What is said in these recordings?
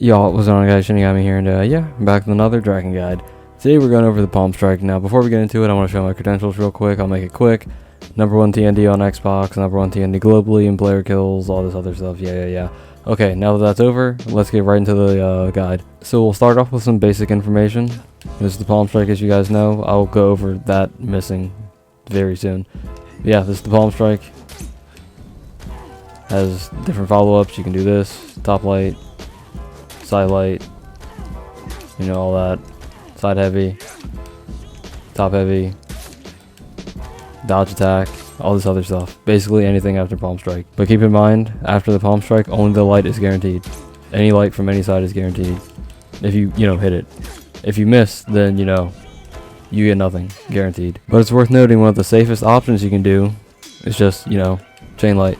Y'all, what's going on, guys? Shinigami here, and yeah, I'm back with another Dragon Guide. Today we're going over the Palm Strike. Now, before we get into it, I want to show my credentials real quick. I'll make it quick. #1 Tiandi on Xbox, #1 Tiandi globally, and player kills, all this other stuff. Yeah. Okay, now that that's over, let's get right into the guide. So we'll start off with some basic information. This is the Palm Strike, as you guys know. I'll go over that missing very soon. Yeah, this is the Palm Strike. Has different follow-ups. You can do this, top light, side light, you know, all that, side heavy, top heavy, dodge attack, all this other stuff. Basically anything after Palm Strike. But keep in mind, after the Palm Strike, only the light is guaranteed. Any light from any side is guaranteed. If you hit it. If you miss, then, you get nothing, guaranteed. But it's worth noting one of the safest options you can do is just, chain light.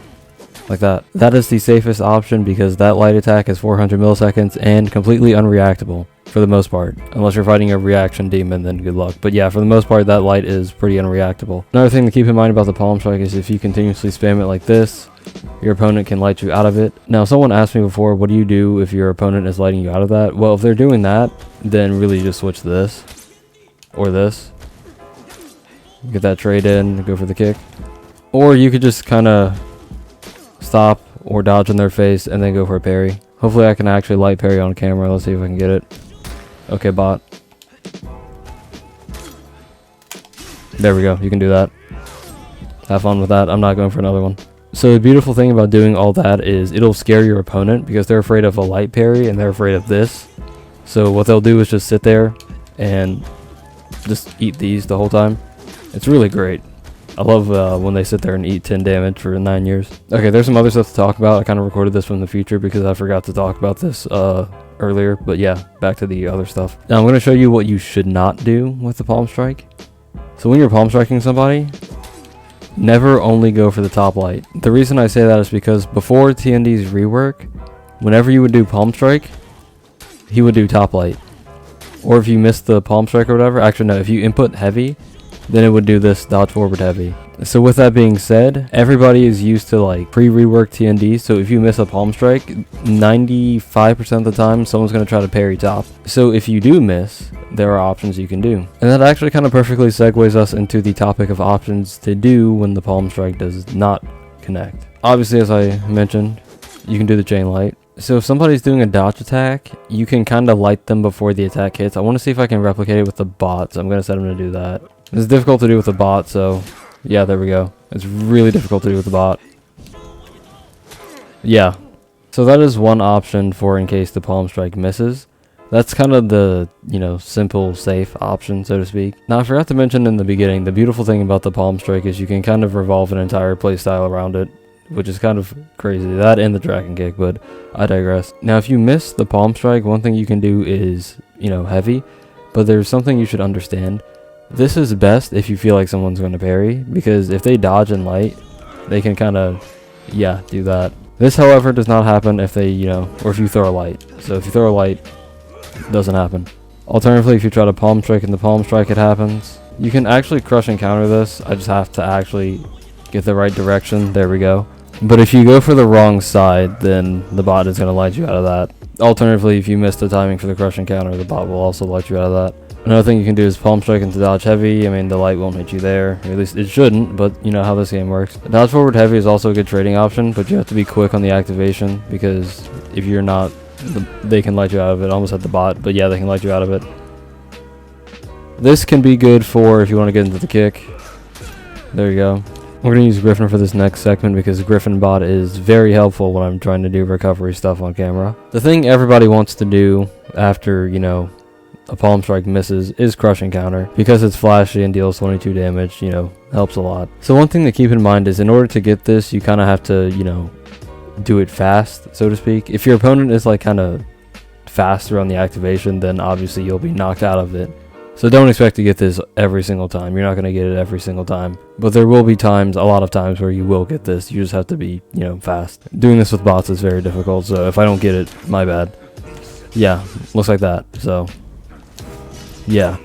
Like that. That is the safest option because that light attack is 400 milliseconds and completely unreactable for the most part. Unless you're fighting a reaction demon, then good luck. But yeah, for the most part, that light is pretty unreactable. Another thing to keep in mind about the Palm Strike is if you continuously spam it like this, your opponent can light you out of it. Now, someone asked me before, what do you do if your opponent is lighting you out of that? Well, if they're doing that, then really just switch to this or this. Get that trade in, go for the kick. Or you could just kind of stop or dodge in their face and then go for a parry. Hopefully I can actually light parry on camera. Let's see if I can get it. Okay, bot. There we go. You can do that. Have fun with that. I'm not going for another one. So the beautiful thing about doing all that is it'll scare your opponent because they're afraid of a light parry and they're afraid of this. So what they'll do is just sit there and just eat these the whole time. It's really great. I love when they sit there and eat 10 damage for 9 years. Okay, there's some other stuff to talk about. I kind of recorded this from the future because I forgot to talk about this earlier. But yeah, back to the other stuff. Now I'm going to show you what you should not do with the Palm Strike. So when you're Palm Striking somebody, never only go for the top light. The reason I say that is because before Tiandi's rework, whenever you would do Palm Strike, he would do top light. Or if you missed the Palm Strike or whatever, actually no, if you input heavy, then it would do this dodge forward heavy. So with that being said, everybody is used to like pre-rework TND, so if you miss a Palm Strike, 95% of the time someone's going to try to parry top. So if you do miss, there are options you can do. And that actually kind of perfectly segues us into the topic of options to do when the Palm Strike does not connect. Obviously, as I mentioned, you can do the chain light. So if somebody's doing a dodge attack, you can kind of light them before the attack hits. I want to see if I can replicate it with the bot, so I'm going to set him to do that. It's difficult to do with the bot, so yeah, there we go. It's really difficult to do with the bot. Yeah. So that is one option for in case the Palm Strike misses. That's kind of the, simple, safe option, so to speak. Now, I forgot to mention in the beginning, the beautiful thing about the Palm Strike is you can kind of revolve an entire playstyle around it, which is kind of crazy. That and the Dragon Kick, but I digress. Now, if you miss the Palm Strike, one thing you can do is, heavy, but there's something you should understand. This is best if you feel like someone's going to parry, because if they dodge and light, they can kind of, do that. This, however, does not happen if they, or if you throw a light. So if you throw a light, it doesn't happen. Alternatively, if you try to Palm Strike and the Palm Strike, it happens. You can actually crush and counter this. I just have to actually get the right direction. There we go. But if you go for the wrong side, then the bot is going to light you out of that. Alternatively, if you miss the timing for the crush and counter, the bot will also light you out of that. Another thing you can do is Palm Strike into dodge heavy. I mean, the light won't hit you there. Or at least it shouldn't, but you know how this game works. Dodge forward heavy is also a good trading option, but you have to be quick on the activation because if you're not, they can light you out of it. I almost had the bot, but yeah, they can light you out of it. This can be good for if you want to get into the kick. There you go. We're going to use Griffin for this next segment because Griffin bot is very helpful when I'm trying to do recovery stuff on camera. The thing everybody wants to do after, a Palm Strike misses is crush and counter because it's flashy and deals 22 damage, helps a lot. So one thing to keep in mind is in order to get this, you kind of have to, do it fast, so to speak. If your opponent is like kind of faster on the activation, then obviously you'll be knocked out of it. So don't expect to get this every single time. You're not going to get it every single time. But there will be times, a lot of times, where you will get this. You just have to be, fast. Doing this with bots is very difficult, so if I don't get it, my bad. Yeah, looks like that, so yeah.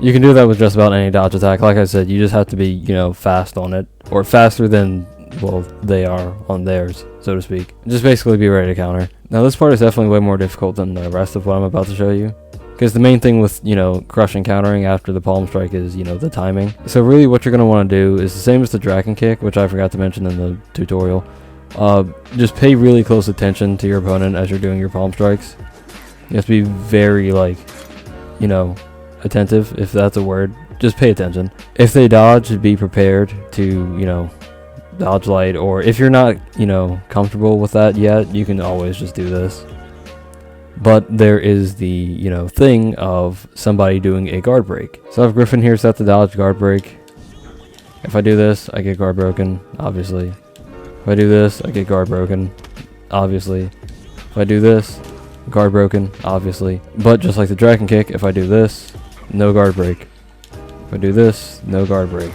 You can do that with just about any dodge attack. Like I said, you just have to be, fast on it. Or faster than, well, they are on theirs, so to speak. Just basically be ready to counter. Now this part is definitely way more difficult than the rest of what I'm about to show you. Because the main thing with, crushing countering after the palm strike is, the timing. So really what you're going to want to do is the same as the dragon kick, which I forgot to mention in the tutorial. Just pay really close attention to your opponent as you're doing your palm strikes. You have to be very, attentive, if that's a word. Just pay attention. If they dodge, be prepared to, dodge light. Or if you're not, comfortable with that yet, you can always just do this. But there is the, thing of somebody doing a guard break. So I have Griffin here set to dodge guard break. If I do this, I get guard broken, obviously. If I do this, I get guard broken, obviously. If I do this, guard broken, obviously. But just like the dragon kick, if I do this, no guard break. If I do this, no guard break.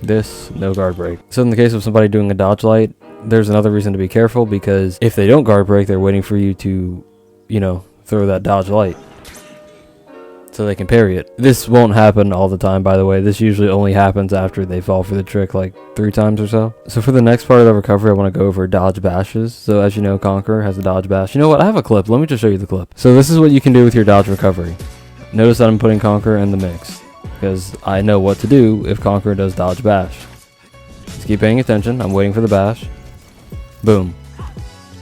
This, no guard break. So in the case of somebody doing a dodge light, there's another reason to be careful, because if they don't guard break, they're waiting for you to throw that dodge light so they can parry it. This won't happen all the time, by the way. This usually only happens after they fall for the trick like 3 times or so. So for the next part of the recovery, I want to go over dodge bashes. So as you know, Conqueror has a dodge bash. You know what? I have a clip. Let me just show you the clip. So this is what you can do with your dodge recovery. Notice that I'm putting Conqueror in the mix, because I know what to do if Conqueror does dodge bash. Just keep paying attention. I'm waiting for the bash. Boom.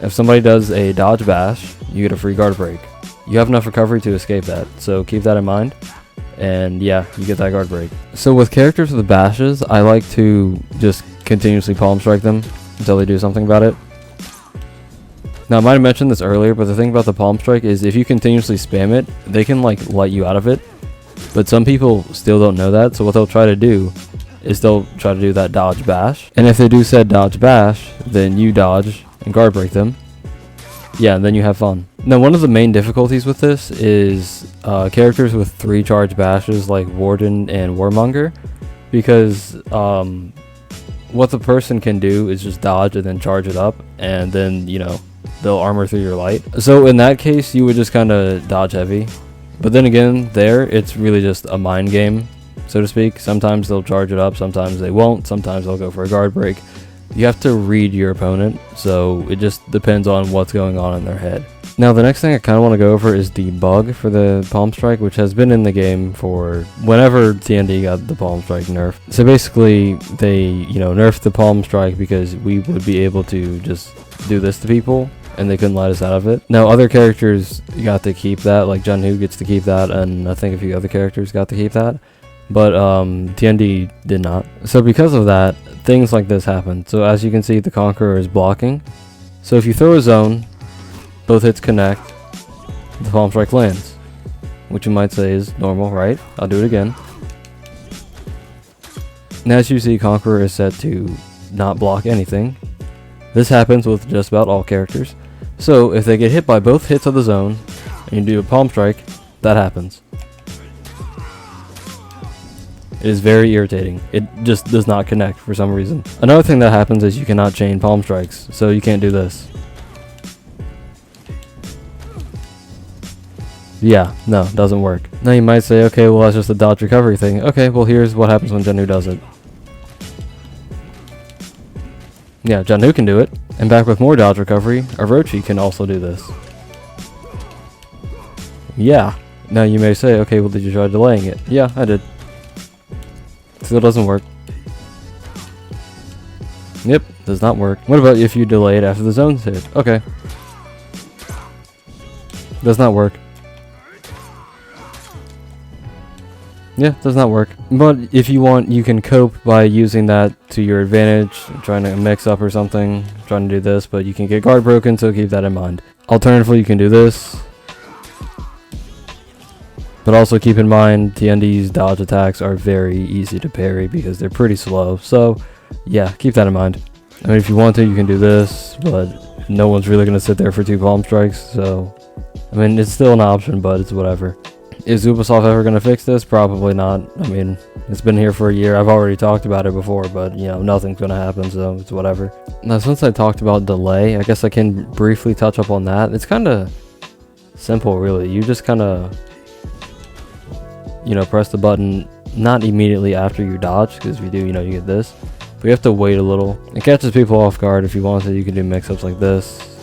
If somebody does a dodge bash, you get a free guard break. You have enough recovery to escape that, so keep that in mind. And yeah, you get that guard break. So with characters with bashes, I like to just continuously palm strike them until they do something about it. Now I might have mentioned this earlier, but the thing about the palm strike is if you continuously spam it, they can light you out of it. But some people still don't know that, so what they'll try to do is they'll try to do that dodge bash. And if they do said dodge bash, then you dodge and guard break them. Yeah, and then you have fun. Now one of the main difficulties with this is characters with 3 charge bashes like Warden and Warmonger, because what the person can do is just dodge and then charge it up, and then they'll armor through your light. So in that case you would just kind of dodge heavy. But then again, it's really just a mind game, so to speak. Sometimes they'll charge it up, sometimes they won't, sometimes they'll go for a guard break. You have to read your opponent, so it just depends on what's going on in their head. Now the next thing I kind of want to go over is the bug for the palm strike, which has been in the game for whenever Tiandi got the palm strike nerfed. So basically they nerfed the palm strike because we would be able to just do this to people and they couldn't let us out of it. Now other characters got to keep that, like Junhu gets to keep that, and I think a few other characters got to keep that, but Tiandi did not. So because of that, things like this happen. So as you can see, the Conqueror is blocking. So if you throw a zone, both hits connect, the palm strike lands, which you might say is normal, right? I'll do it again. And as you see, Conqueror is set to not block anything. This happens with just about all characters. So if they get hit by both hits of the zone and you do a palm strike, that happens. It is very irritating. It just does not connect for some reason. Another thing that happens is you cannot chain palm strikes, so you can't do this. Yeah, no, doesn't work. Now you might say, okay, well that's just a dodge recovery thing. Okay, well here's what happens when Junhu does it. Yeah, Junhu can do it. And back with more dodge recovery, Orochi can also do this. Yeah. Now you may say, okay, well did you try delaying it? Yeah, I did. Still doesn't work. Yep, does not work. What about if you delay it after the zone's hit? Okay. Does not work. Yeah, does not work. But if you want, you can cope by using that to your advantage, trying to mix up or something, trying to do this, but you can get guard broken, so keep that in mind. Alternatively, you can do this. But also keep in mind, Tiandi's dodge attacks are very easy to parry because they're pretty slow. So, yeah, keep that in mind. I mean, if you want to, you can do this, but no one's really going to sit there for 2 palm strikes, so... I mean, it's still an option, but it's whatever. Is Ubisoft ever going to fix this? Probably not. I mean, it's been here for a year. I've already talked about it before, but, you know, nothing's going to happen, so it's whatever. Now, since I talked about delay, I guess I can briefly touch up on that. It's kind of simple, really. You just kind of, you know, press the button not immediately after you dodge, because if you do, you know, you get this. But you have to wait a little. It catches people off guard. If you want to, you can do mix-ups like this.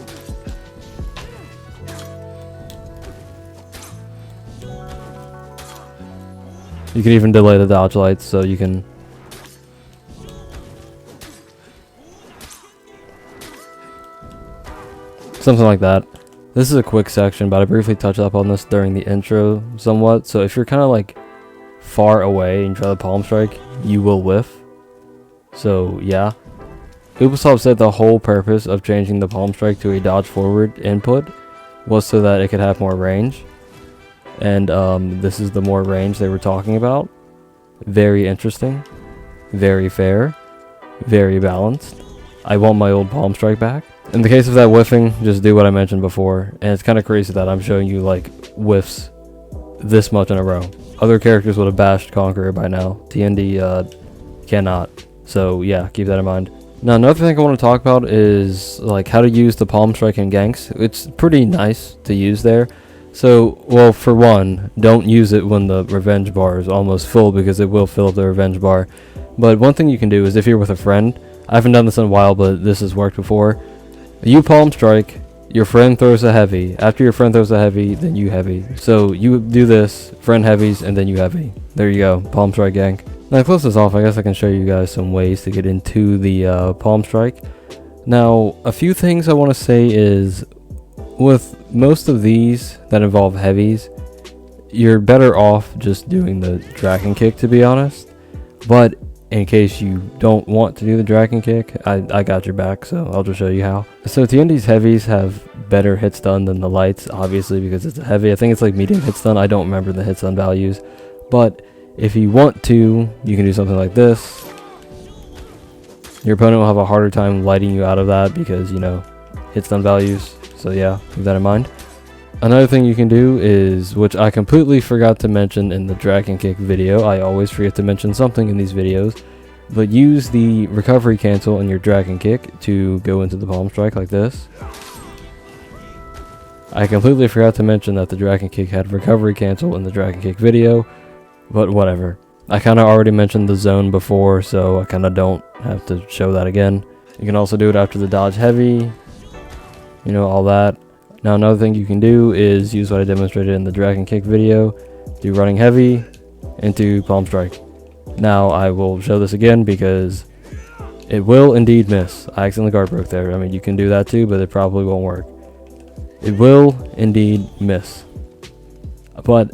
You can even delay the dodge lights, so you can... something like that. This is a quick section, but I briefly touched up on this during the intro somewhat. So if you're kind of like far away and try the palm strike, you will whiff. So yeah. Ubisoft said the whole purpose of changing the palm strike to a dodge forward input was so that it could have more range. And this is the more range they were talking about. Very interesting. Very fair. Very balanced. I want my old palm strike back. In the case of that whiffing, just do what I mentioned before. And it's kind of crazy that I'm showing you like whiffs this much in a row. Other characters would have bashed Conqueror by now. Tiandi cannot. So yeah, keep that in mind. Now another thing I want to talk about is like how to use the palm strike in ganks. It's pretty nice to use there. So, well, for one, don't use it when the revenge bar is almost full, because it will fill up the revenge bar. But one thing you can do is if you're with a friend, I haven't done this in a while, but this has worked before. You palm strike, your friend throws a heavy. After your friend throws a heavy, then you heavy. So you do this, friend heavies, and then you heavy. There you go, palm strike gank. Now to close this off, I guess I can show you guys some ways to get into the palm strike. Now, a few things I want to say is, with most of these that involve heavies, you're better off just doing the dragon kick, to be honest. But in case you don't want to do the dragon kick, I got your back, so I'll just show you how. So Tiandi's heavies have better hit stun than the lights, obviously, because it's a heavy. I think it's like medium hit stun. I don't remember the hit stun values. But if you want to, you can do something like this. Your opponent will have a harder time lighting you out of that because, you know, hit stun values. So yeah, keep that in mind. Another thing you can do is, which I completely forgot to mention in the dragon kick video, I always forget to mention something in these videos, but use the recovery cancel in your dragon kick to go into the palm strike like this. I completely forgot to mention that the dragon kick had recovery cancel in the dragon kick video, but whatever. I kind of already mentioned the zone before, so I kind of don't have to show that again. You can also do it after the dodge heavy, you know, all that. Now another thing you can do is use what I demonstrated in the dragon kick video, do running heavy into palm strike. Now I will show this again because it will indeed miss. I accidentally guard broke there. I mean, you can do that too, but it probably won't work. It will indeed miss. But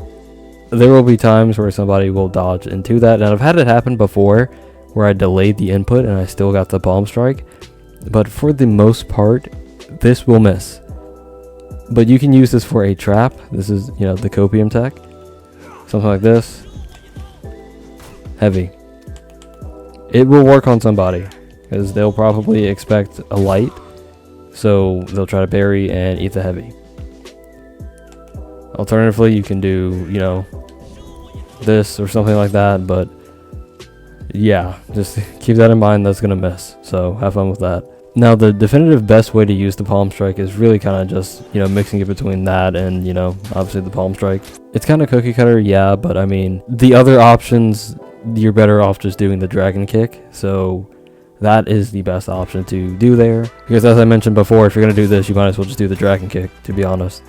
there will be times where somebody will dodge into that, and I've had it happen before where I delayed the input and I still got the palm strike. But for the most part, this will miss. But you can use this for a trap. This is, you know, the copium tech. Something like this. Heavy. It will work on somebody, because they'll probably expect a light. So they'll try to parry and eat the heavy. Alternatively, you can do, you know, this or something like that. But yeah, just keep that in mind. That's going to miss. So have fun with that. Now, the definitive best way to use the palm strike is really kind of just, you know, mixing it between that and, you know, obviously the palm strike. It's kind of cookie cutter, yeah, but I mean, the other options, you're better off just doing the dragon kick. So that is the best option to do there. Because as I mentioned before, if you're going to do this, you might as well just do the dragon kick, to be honest.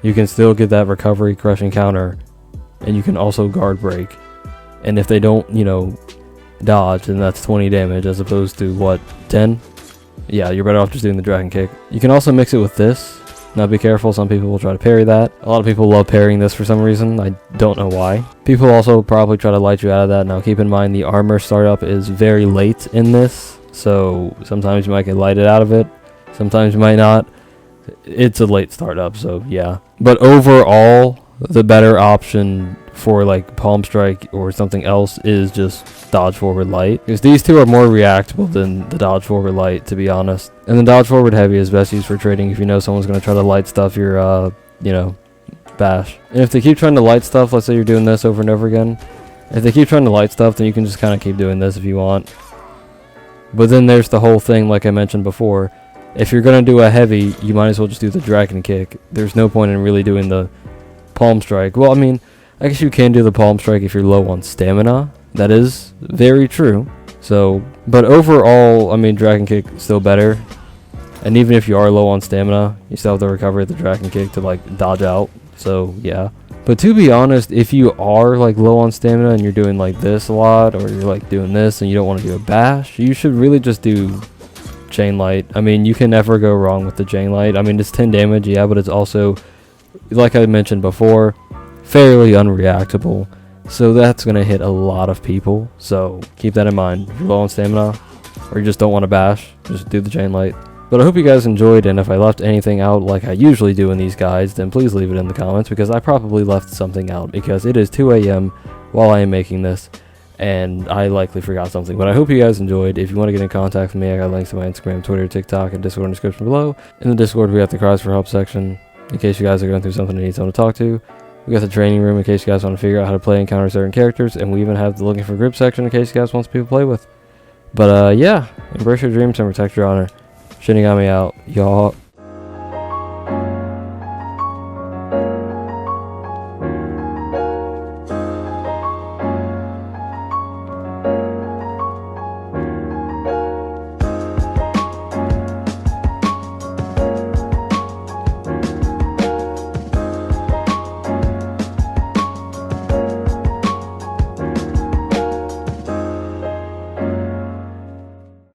You can still get that recovery crushing counter, and you can also guard break. And if they don't, you know, dodge, then that's 20 damage as opposed to, what, 10? Yeah, you're better off just doing the dragon kick. You can also mix it with this. Now be careful, some people will try to parry that. A lot of people love parrying this for some reason. I don't know why. People also probably try to light you out of that. Now keep in mind the armor startup is very late in this, so sometimes you might get lighted out of it. Sometimes you might not. It's a late startup, so yeah. But overall, the better option for like palm strike or something else is just dodge forward light, because these two are more reactable than the dodge forward light, to be honest. And the dodge forward heavy is best used for trading if you know someone's going to try to light stuff your you know, bash. And if they keep trying to light stuff, let's say you're doing this over and over again, if they keep trying to light stuff, then you can just kind of keep doing this if you want. But then there's the whole thing, like I mentioned before, if you're going to do a heavy, you might as well just do the dragon kick. There's no point in really doing the palm strike. Well, I mean, I guess you can do the palm strike if you're low on stamina. That is very true. So, but overall, I mean, dragon kick is still better. And even if you are low on stamina, you still have to recover the dragon kick to like dodge out. So yeah. But to be honest, if you are like low on stamina and you're doing like this a lot, or you're like doing this and you don't want to do a bash, you should really just do chain light. I mean, you can never go wrong with the chain light. I mean, it's 10 damage, yeah, but it's also, like I mentioned before, fairly unreactable. So that's going to hit a lot of people. So keep that in mind. If you're low on stamina or you just don't want to bash, just do the chain light. But I hope you guys enjoyed, and if I left anything out like I usually do in these guides, then please leave it in the comments, because I probably left something out, because it is 2 a.m. while I am making this, and I likely forgot something. But I hope you guys enjoyed. If you want to get in contact with me, I got links to my Instagram, Twitter, TikTok, and Discord in the description below. In the Discord, we got the cries for help section, in case you guys are going through something and need someone to talk to. We got the training room in case you guys want to figure out how to play and counter certain characters, and we even have the looking for group section in case you guys want people to play with. But yeah, embrace your dreams and protect your honor. Shinigami out, y'all.